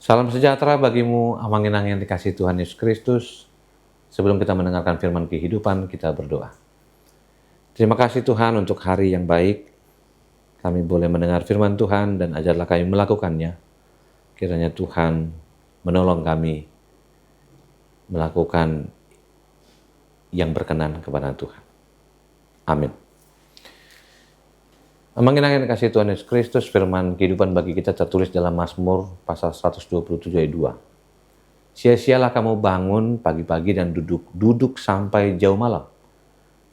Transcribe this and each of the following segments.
Salam sejahtera bagimu, amang-inang yang dikasihi Tuhan Yesus Kristus. Sebelum kita mendengarkan firman kehidupan, kita berdoa. Terima kasih Tuhan untuk hari yang baik. Kami boleh mendengar firman Tuhan dan ajarlah kami melakukannya. Kiranya Tuhan menolong kami melakukan yang berkenan kepada Tuhan. Amin. Amang-inang yang dikasihi Tuhan Yesus Kristus, firman kehidupan bagi kita tertulis dalam Mazmur pasal 127 ayat 2. Sia-sialah kamu bangun pagi-pagi dan duduk sampai jauh malam,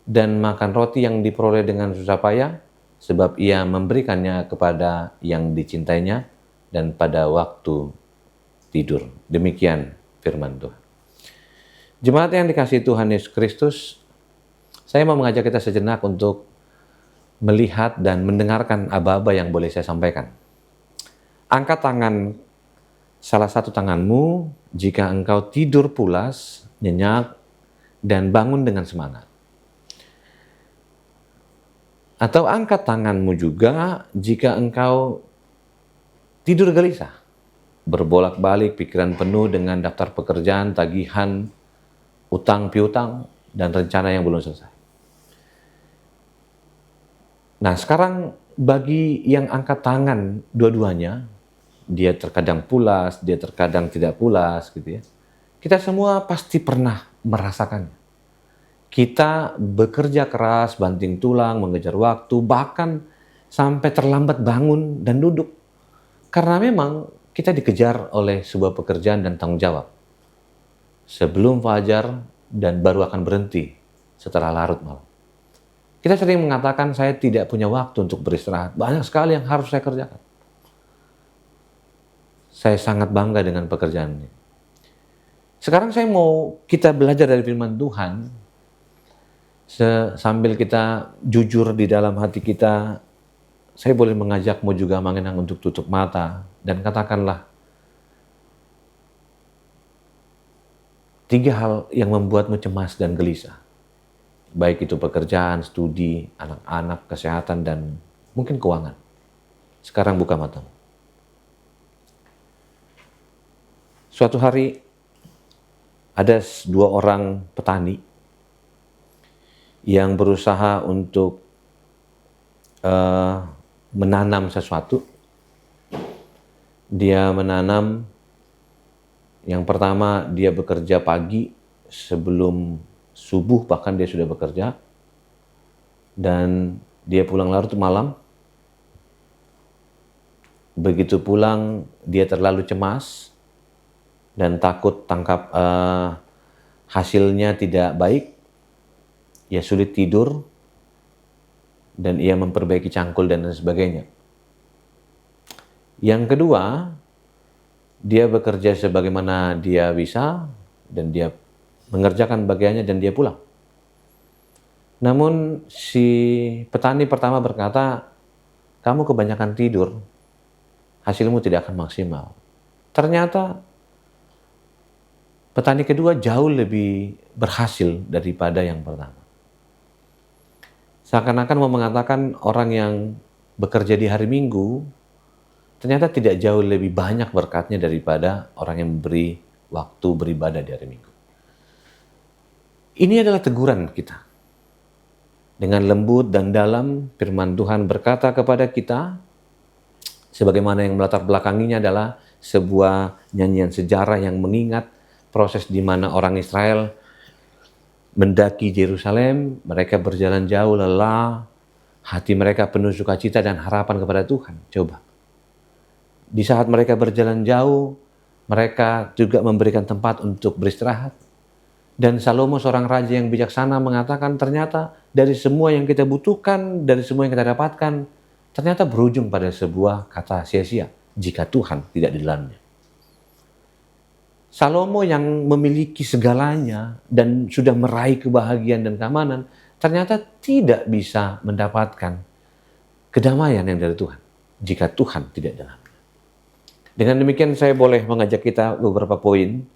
dan makan roti yang diperoleh dengan susah payah, sebab ia memberikannya kepada yang dicintainya dan pada waktu tidur. Demikian firman Tuhan. Jemaat yang dikasihi Tuhan Yesus Kristus, saya mau mengajak kita sejenak untuk melihat dan mendengarkan aba-aba yang boleh saya sampaikan. Angkat tangan salah satu tanganmu jika engkau tidur pulas, nyenyak, dan bangun dengan semangat. Atau angkat tanganmu juga jika engkau tidur gelisah, berbolak-balik, pikiran penuh dengan daftar pekerjaan, tagihan, utang piutang, dan rencana yang belum selesai. Nah, sekarang bagi yang angkat tangan dua-duanya, dia terkadang pulas, dia terkadang tidak pulas gitu ya. Kita semua pasti pernah merasakannya. Kita bekerja keras, banting tulang, mengejar waktu, bahkan sampai terlambat bangun dan duduk. Karena memang kita dikejar oleh sebuah pekerjaan dan tanggung jawab. Sebelum fajar dan baru akan berhenti setelah larut malam. Kita sering mengatakan saya tidak punya waktu untuk beristirahat. Banyak sekali yang harus saya kerjakan. Saya sangat bangga dengan pekerjaan ini. Sekarang saya mau kita belajar dari firman Tuhan. Sambil kita jujur di dalam hati kita, saya boleh mengajakmu juga amang-inang untuk tutup mata dan katakanlah 3 hal yang membuatmu cemas dan gelisah. Baik itu pekerjaan, studi, anak-anak, kesehatan, dan mungkin keuangan. Sekarang buka matamu. Suatu hari ada 2 orang petani yang berusaha untuk menanam sesuatu. Dia menanam, yang pertama dia bekerja pagi sebelum subuh, bahkan dia sudah bekerja, dan dia pulang larut malam. Begitu pulang dia terlalu cemas dan takut hasilnya tidak baik. Ia sulit tidur dan ia memperbaiki cangkul dan lain sebagainya. Yang kedua, dia bekerja sebagaimana dia bisa dan dia mengerjakan bagiannya dan dia pulang. Namun si petani pertama berkata, kamu kebanyakan tidur, hasilmu tidak akan maksimal. Ternyata petani kedua jauh lebih berhasil daripada yang pertama. Seakan-akan mau mengatakan orang yang bekerja di hari Minggu ternyata tidak jauh lebih banyak berkatnya daripada orang yang memberi waktu beribadah di hari Minggu. Ini adalah teguran kita. Dengan lembut dan dalam, firman Tuhan berkata kepada kita, sebagaimana yang melatar belakanginya adalah sebuah nyanyian sejarah yang mengingat proses di mana orang Israel mendaki Yerusalem, mereka berjalan jauh, lelah, hati mereka penuh sukacita dan harapan kepada Tuhan. Coba. Di saat mereka berjalan jauh, mereka juga memberikan tempat untuk beristirahat. Dan Salomo, seorang raja yang bijaksana, mengatakan ternyata dari semua yang kita butuhkan, dari semua yang kita dapatkan, ternyata berujung pada sebuah kata sia-sia jika Tuhan tidak di dalamnya. Salomo yang memiliki segalanya dan sudah meraih kebahagiaan dan keamanan, ternyata tidak bisa mendapatkan kedamaian yang dari Tuhan jika Tuhan tidak dalamnya. Dengan demikian saya boleh mengajak kita beberapa poin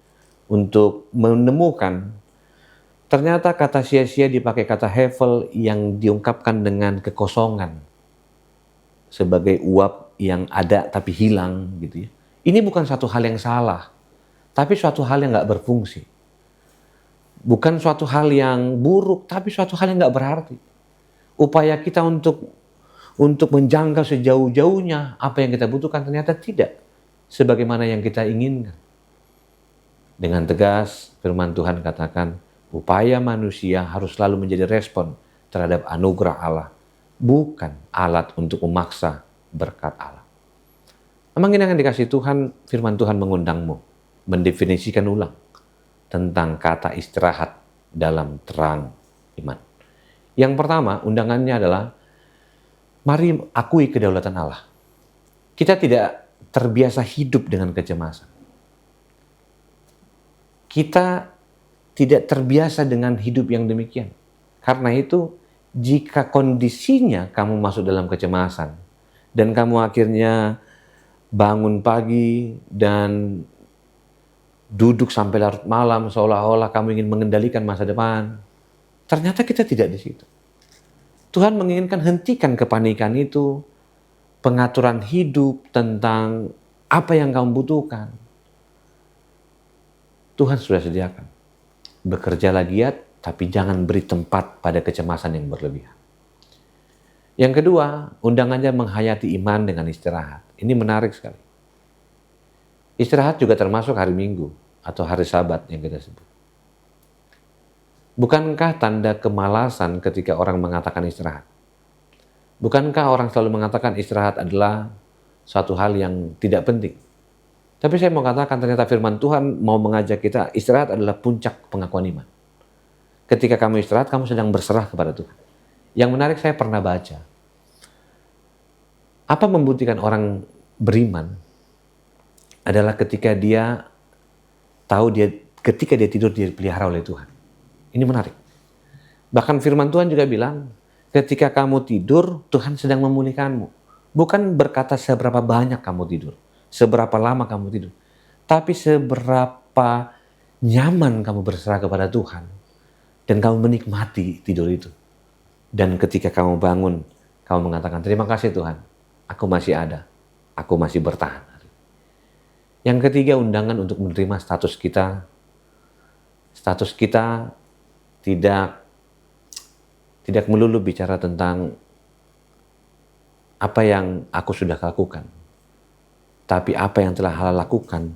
untuk menemukan ternyata kata sia-sia dipakai kata hevel yang diungkapkan dengan kekosongan sebagai uap yang ada tapi hilang gitu ya. Ini bukan suatu hal yang salah, tapi suatu hal yang nggak berfungsi. Bukan suatu hal yang buruk, tapi suatu hal yang nggak berarti. Upaya kita untuk menjangkau sejauh-jauhnya apa yang kita butuhkan ternyata tidak sebagaimana yang kita inginkan. Dengan tegas, firman Tuhan katakan, upaya manusia harus selalu menjadi respon terhadap anugerah Allah, bukan alat untuk memaksa berkat Allah. Memang ini yang dikasih Tuhan, firman Tuhan mengundangmu, mendefinisikan ulang tentang kata istirahat dalam terang iman. Yang pertama, undangannya adalah, mari akui kedaulatan Allah. Kita tidak terbiasa hidup dengan kecemasan. Kita tidak terbiasa dengan hidup yang demikian. Karena itu, jika kondisinya kamu masuk dalam kecemasan, dan kamu akhirnya bangun pagi dan duduk sampai larut malam seolah-olah kamu ingin mengendalikan masa depan, ternyata kita tidak di situ. Tuhan menginginkan hentikan kepanikan itu, pengaturan hidup tentang apa yang kamu butuhkan. Tuhan sudah sediakan. Bekerjalah giat, tapi jangan beri tempat pada kecemasan yang berlebihan. Yang kedua, undangannya menghayati iman dengan istirahat. Ini menarik sekali. Istirahat juga termasuk hari Minggu atau hari Sabat yang kita sebut. Bukankah tanda kemalasan ketika orang mengatakan istirahat? Bukankah orang selalu mengatakan istirahat adalah suatu hal yang tidak penting? Tapi saya mau katakan ternyata firman Tuhan mau mengajak kita, istirahat adalah puncak pengakuan iman. Ketika kamu istirahat, kamu sedang berserah kepada Tuhan. Yang menarik, saya pernah baca. Apa membuktikan orang beriman adalah ketika dia tahu ketika dia tidur dia dipelihara oleh Tuhan. Ini menarik. Bahkan firman Tuhan juga bilang, ketika kamu tidur, Tuhan sedang memulihkanmu. Bukan berkata seberapa banyak kamu tidur, seberapa lama kamu tidur, tapi seberapa nyaman kamu berserah kepada Tuhan dan kamu menikmati tidur itu. Dan ketika kamu bangun, kamu mengatakan, terima kasih Tuhan, aku masih ada, aku masih bertahan. Yang ketiga, undangan untuk menerima status kita. Status kita tidak melulu bicara tentang apa yang aku sudah lakukan, tapi apa yang telah Allah lakukan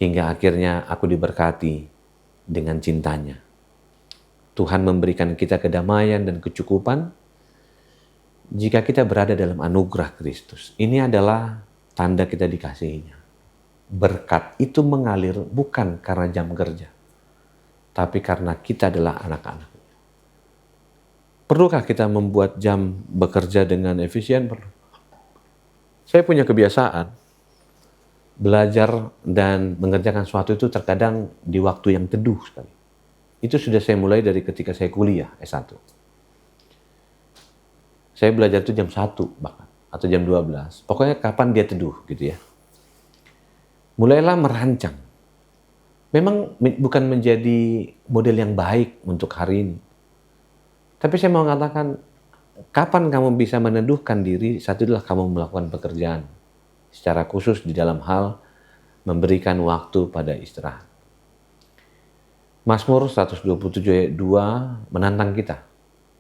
hingga akhirnya aku diberkati dengan cintanya. Tuhan memberikan kita kedamaian dan kecukupan jika kita berada dalam anugerah Kristus. Ini adalah tanda kita dikasihinya. Berkat itu mengalir bukan karena jam kerja, tapi karena kita adalah anak-anak. Perlukah kita membuat jam bekerja dengan efisien? Perlu. Saya punya kebiasaan belajar dan mengerjakan sesuatu itu terkadang di waktu yang teduh sekali. Itu sudah saya mulai dari ketika saya kuliah S1. Saya belajar itu jam 1 bahkan, atau jam 12. Pokoknya kapan dia teduh gitu ya. Mulailah merancang. Memang bukan menjadi model yang baik untuk hari ini. Tapi saya mau mengatakan, kapan kamu bisa meneduhkan diri, satu adalah kamu melakukan pekerjaan. Secara khusus di dalam hal memberikan waktu pada istirahat. Mazmur 127 ayat 2 menantang kita.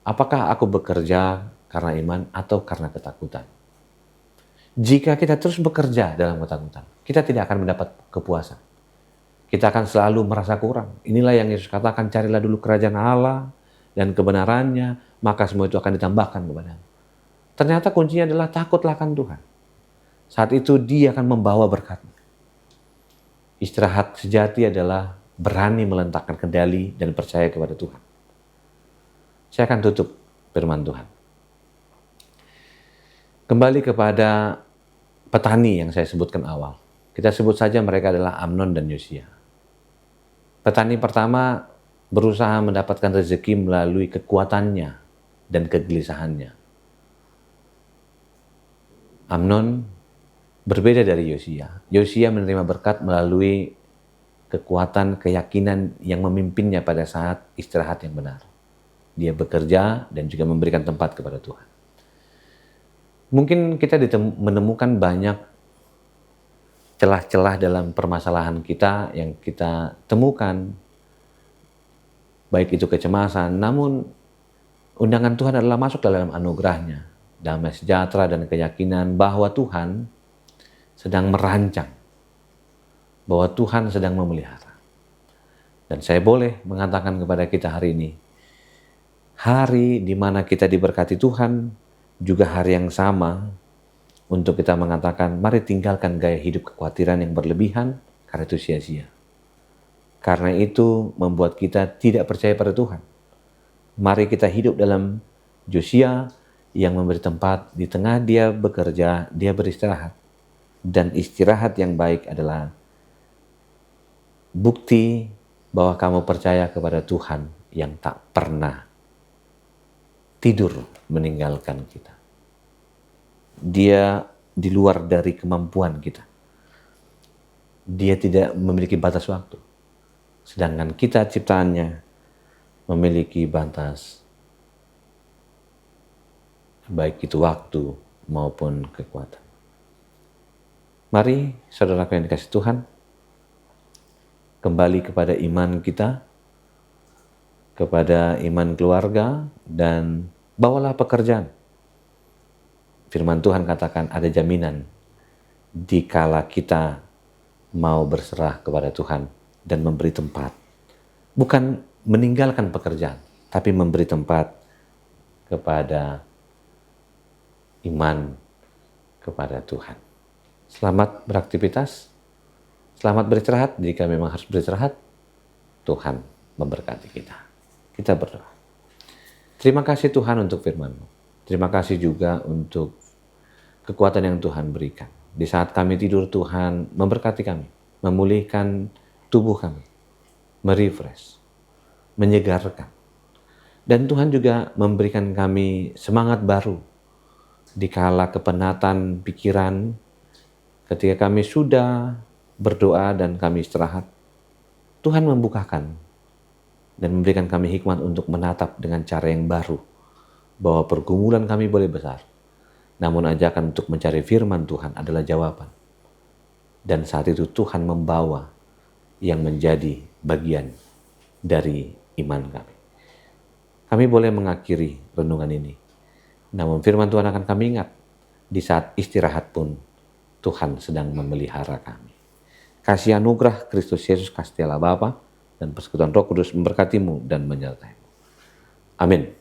Apakah aku bekerja karena iman atau karena ketakutan? Jika kita terus bekerja dalam ketakutan, kita tidak akan mendapat kepuasan. Kita akan selalu merasa kurang. Inilah yang Yesus katakan, carilah dulu kerajaan Allah dan kebenarannya, maka semua itu akan ditambahkan kepadamu. Ternyata kuncinya adalah takutlah akan Tuhan. Saat itu dia akan membawa berkat-Nya. Istirahat sejati adalah berani meletakkan kendali dan percaya kepada Tuhan. Saya akan tutup firman Tuhan. Kembali kepada petani yang saya sebutkan awal. Kita sebut saja mereka adalah Amnon dan Yosia. Petani pertama berusaha mendapatkan rezeki melalui kekuatannya dan kegelisahannya. Amnon berbeda dari Yosia. Yosia menerima berkat melalui kekuatan, keyakinan yang memimpinnya pada saat istirahat yang benar. Dia bekerja dan juga memberikan tempat kepada Tuhan. Mungkin kita menemukan banyak celah-celah dalam permasalahan kita yang kita temukan, baik itu kecemasan, namun undangan Tuhan adalah masuk dalam anugerahnya, damai sejahtera dan keyakinan bahwa Tuhan sedang merancang, bahwa Tuhan sedang memelihara. Dan saya boleh mengatakan kepada kita hari ini, hari di mana kita diberkati Tuhan, juga hari yang sama untuk kita mengatakan, mari tinggalkan gaya hidup kekhawatiran yang berlebihan, karena itu sia-sia. Karena itu membuat kita tidak percaya pada Tuhan. Mari kita hidup dalam Josia yang memberi tempat di tengah dia bekerja, dia beristirahat. Dan istirahat yang baik adalah bukti bahwa kamu percaya kepada Tuhan yang tak pernah tidur meninggalkan kita. Dia di luar dari kemampuan kita. Dia tidak memiliki batas waktu. Sedangkan kita ciptaannya memiliki batas, baik itu waktu maupun kekuatan. Mari saudaraku yang dikasihi Tuhan, kembali kepada iman kita, kepada iman keluarga, dan bawalah pekerjaan. Firman Tuhan katakan ada jaminan dikala kita mau berserah kepada Tuhan dan memberi tempat. Bukan meninggalkan pekerjaan, tapi memberi tempat kepada iman kepada Tuhan. Selamat beraktivitas, selamat beristirahat. Jika memang harus beristirahat, Tuhan memberkati kita. Kita berdoa. Terima kasih Tuhan untuk firman-Mu. Terima kasih juga untuk kekuatan yang Tuhan berikan. Di saat kami tidur, Tuhan memberkati kami, memulihkan tubuh kami, merefresh, menyegarkan. Dan Tuhan juga memberikan kami semangat baru di kala kepenatan pikiran, ketika kami sudah berdoa dan kami istirahat. Tuhan membukakan dan memberikan kami hikmat untuk menatap dengan cara yang baru, bahwa pergumulan kami boleh besar, namun ajakan untuk mencari firman Tuhan adalah jawaban. Dan saat itu Tuhan membawa yang menjadi bagian dari iman kami. Kami boleh mengakhiri renungan ini, namun firman Tuhan akan kami ingat di saat istirahat pun Tuhan sedang memelihara kami. Kasih anugerah Kristus Yesus, kasih Allah Bapa, dan persekutuan Roh Kudus memberkatimu dan menyertai-Mu. Amin.